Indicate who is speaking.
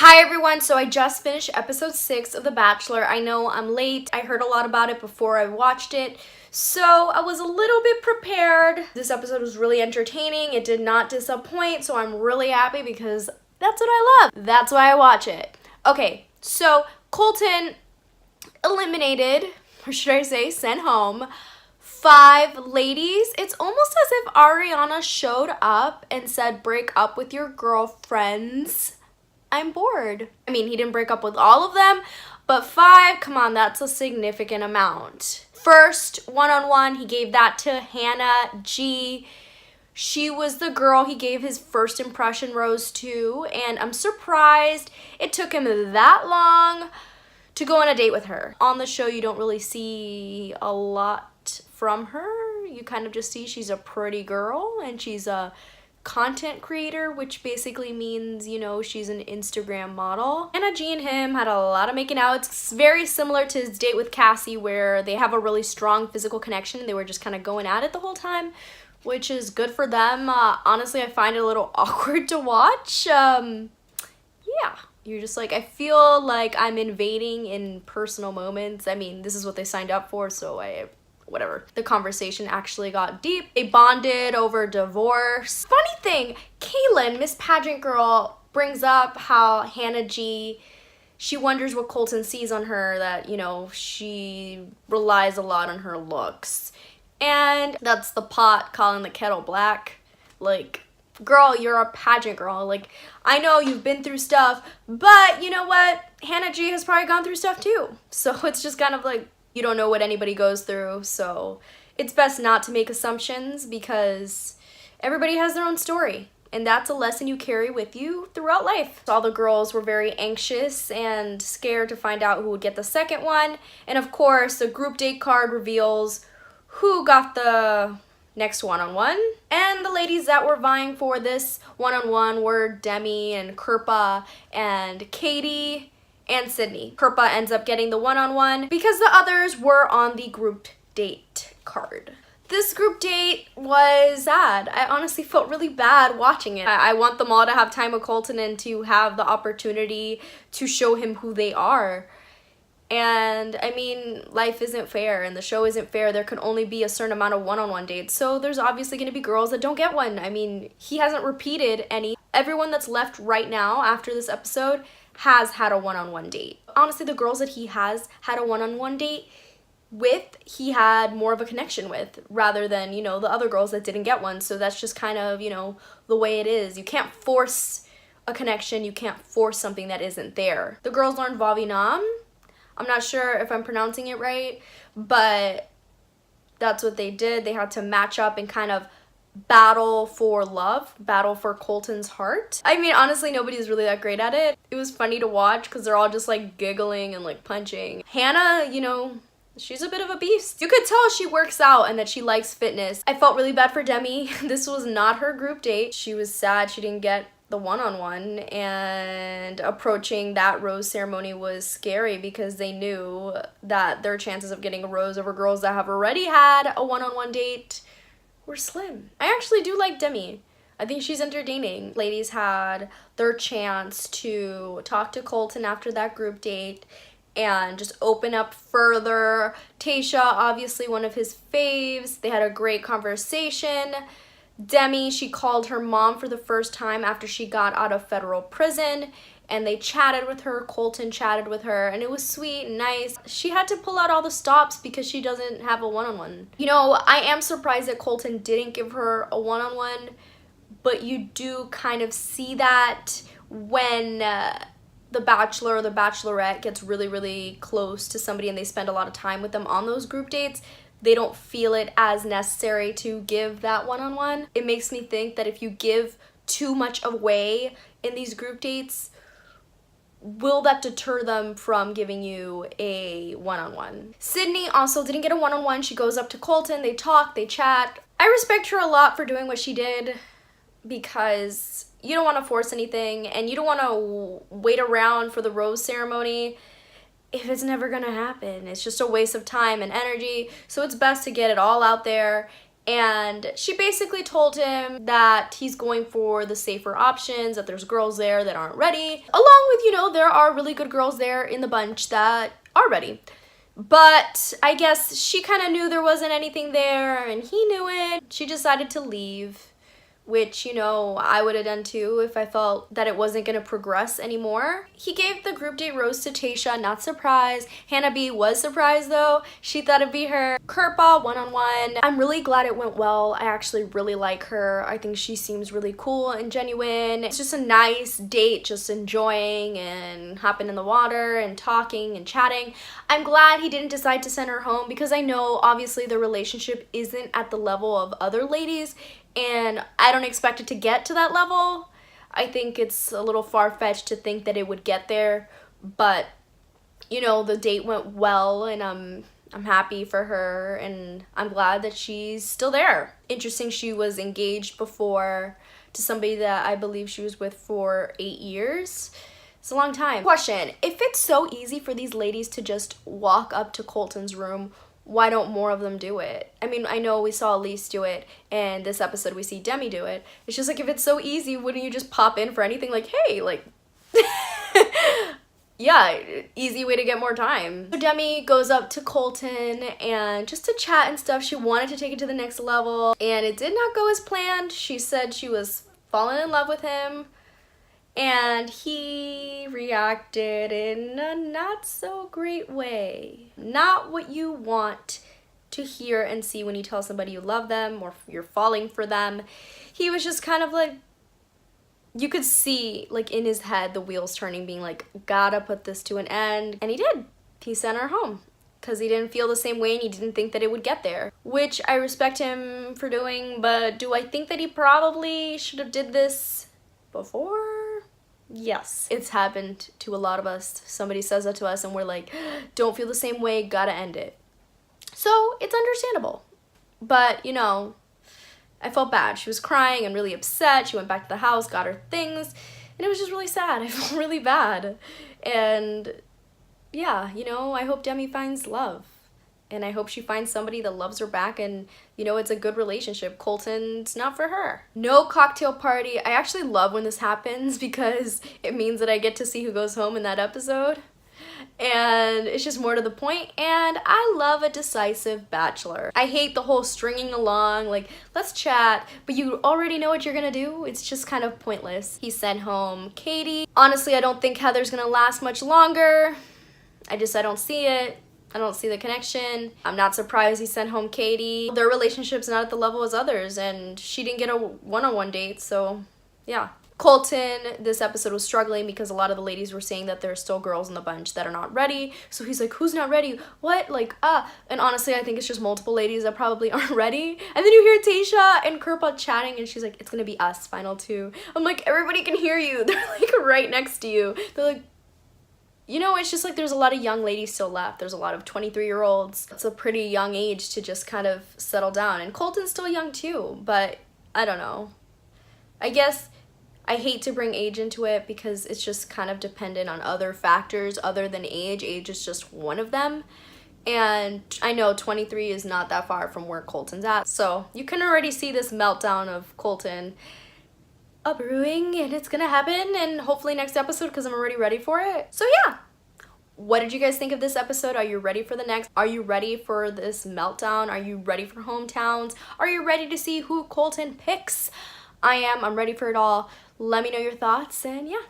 Speaker 1: Hi everyone, so I just finished episode 6 of The Bachelor. I know I'm late. I heard a lot about it before I watched it, so I was a little bit prepared. This episode was really entertaining. It did not disappoint, so I'm really happy because that's what I love. That's why I watch it. Okay, so Colton eliminated, or should I say sent home, 5 ladies. It's almost as if Ariana showed up and said, break up with your girlfriends. I'm bored. I mean, he didn't break up with all of them, but 5, come on, that's a significant amount. First, one-on-one, he gave that to Hannah G. She was the girl he gave his first impression rose to, and I'm surprised it took him that long to go on a date with her. On the show, you don't really see a lot from her. You kind of just see she's a pretty girl, and she's a content creator, which basically means, you know, she's an Instagram model. Hannah G and him had a lot of making out. It's very similar to his date with Cassie, where they have a really strong physical connection. They were just kind of going at it the whole time, which is good for them. Honestly, I find it a little awkward to watch. Yeah, you're just like, I feel like I'm invading in personal moments. I mean, this is what they signed up for, so whatever. The conversation actually got deep. They bonded over divorce. Funny thing, Caylin, Miss Pageant Girl, brings up how Hannah G, she wonders what Colton sees on her, that, you know, she relies a lot on her looks. And that's the pot calling the kettle black. Like, girl, you're a pageant girl. Like, I know you've been through stuff, but you know what? Hannah G has probably gone through stuff too. So it's just kind of like, you don't know what anybody goes through, so it's best not to make assumptions because everybody has their own story, and that's a lesson you carry with you throughout life. All the girls were very anxious and scared to find out who would get the second one, and of course, the group date card reveals who got the next one-on-one. And the ladies that were vying for this one-on-one were Demi and Kirpa and Katie and Sydney. Kirpa ends up getting the one-on-one because the others were on the group date card. This group date was sad. I honestly felt really bad watching it. I want them all to have time with Colton and to have the opportunity to show him who they are. And I mean, life isn't fair and the show isn't fair. There can only be a certain amount of one-on-one dates. So there's obviously going to be girls that don't get one. I mean, he hasn't repeated any. Everyone that's left right now after this episode has had a one-on-one date. Honestly, the girls that he has had a one-on-one date with, he had more of a connection with, rather than, you know, the other girls that didn't get one. So that's just kind of, you know, the way it is. You can't force a connection. You can't force something that isn't there. The girls learned Vavinam. I'm not sure if I'm pronouncing it right, but that's what they did. They had to match up and kind of battle for love, battle for Colton's heart. I mean, honestly, nobody's really that great at it. It was funny to watch because they're all just like giggling and like punching. Hannah, you know, she's a bit of a beast. You could tell she works out and that she likes fitness. I felt really bad for Demi. This was not her group date. She was sad she didn't get the one-on-one, and approaching that rose ceremony was scary because they knew that their chances of getting a rose over girls that have already had a one-on-one date were slim. I actually do like Demi. I think she's entertaining. Ladies had their chance to talk to Colton after that group date and just open up further. Tayshia, obviously one of his faves. They had a great conversation. Demi, she called her mom for the first time after she got out of federal prison, and they chatted with her. Colton chatted with her, and it was sweet and nice. She had to pull out all the stops because she doesn't have a one-on-one. You know, I am surprised that Colton didn't give her a one-on-one, but you do kind of see that when the Bachelor or the Bachelorette gets really, really close to somebody and they spend a lot of time with them on those group dates. They don't feel it as necessary to give that one-on-one. It makes me think that if you give too much away in these group dates, will that deter them from giving you a one-on-one? Sydney also didn't get a one-on-one. She goes up to Colton, they talk, they chat. I respect her a lot for doing what she did because you don't want to force anything and you don't want to wait around for the rose ceremony if it's never gonna happen. It's just a waste of time and energy. So it's best to get it all out there And she basically told him that he's going for the safer options, that there's girls there that aren't ready. Along with, you know, there are really good girls there in the bunch that are ready. But I guess she kind of knew there wasn't anything there and he knew it. She decided to leave, which, you know, I would have done too if I felt that it wasn't going to progress anymore. He gave the group date rose to Tayshia, not surprised. Hannah B was surprised though. She thought it'd be her. Kirpa, one-on-one. I'm really glad it went well. I actually really like her. I think she seems really cool and genuine. It's just a nice date, just enjoying and hopping in the water and talking and chatting. I'm glad he didn't decide to send her home because I know obviously the relationship isn't at the level of other ladies, and I don't expect it to get to that level. I think it's a little far-fetched to think that it would get there, but you know, the date went well and I'm happy for her and I'm glad that she's still there. Interesting, she was engaged before to somebody that I believe she was with for 8 years. It's a long time. Question, if it's so easy for these ladies to just walk up to Colton's room, why don't more of them do it? I mean, I know we saw Elise do it, and this episode we see Demi do it. It's just like, if it's so easy, wouldn't you just pop in for anything? Like, hey, like, yeah, easy way to get more time. So Demi goes up to Colton, and just to chat and stuff, she wanted to take it to the next level, and it did not go as planned. She said she was falling in love with him, and he reacted in a not so great way. Not what you want to hear and see when you tell somebody you love them or you're falling for them. He was just kind of like, you could see like in his head the wheels turning, being like, gotta put this to an end. And he did. He sent her home because he didn't feel the same way and he didn't think that it would get there, which I respect him for doing. But do I think that he probably should have did this before? Yes, it's happened to a lot of us. Somebody says that to us and we're like, don't feel the same way, gotta end it. So it's understandable. But, you know, I felt bad. She was crying and really upset. She went back to the house, got her things, and it was just really sad. I felt really bad. And yeah, you know, I hope Demi finds love. And I hope she finds somebody that loves her back and, you know, it's a good relationship. Colton's not for her. No cocktail party. I actually love when this happens because it means that I get to see who goes home in that episode. And it's just more to the point, and I love a decisive bachelor. I hate the whole stringing along, like, let's chat, but you already know what you're gonna do. It's just kind of pointless. He sent home Katie. Honestly, I don't think Heather's gonna last much longer. I don't see it. I don't see the connection. I'm not surprised he sent home Katie. Their relationship's not at the level as others, and she didn't get a one-on-one date, so yeah. Colton, this episode was struggling because a lot of the ladies were saying that there are still girls in the bunch that are not ready. So he's like, who's not ready? What? Like, And honestly, I think it's just multiple ladies that probably aren't ready. And then you hear Tayshia and Kirpa chatting and she's like, it's gonna be us, final two. I'm like, everybody can hear you. They're like right next to you. They're like, you know, it's just like there's a lot of young ladies still left. There's a lot of 23-year-olds. It's a pretty young age to just kind of settle down. And Colton's still young too, but I don't know. I guess I hate to bring age into it because it's just kind of dependent on other factors other than age. Age is just one of them. And I know 23 is not that far from where Colton's at. So you can already see this meltdown of Colton brewing, and it's gonna happen, and hopefully next episode because I'm already ready for it. So yeah, what did you guys think of this episode? Are you ready for the next? Are you ready for this meltdown? Are you ready for hometowns? Are you ready to see who Colton picks? I am. I'm ready for it all. Let me know your thoughts, and yeah.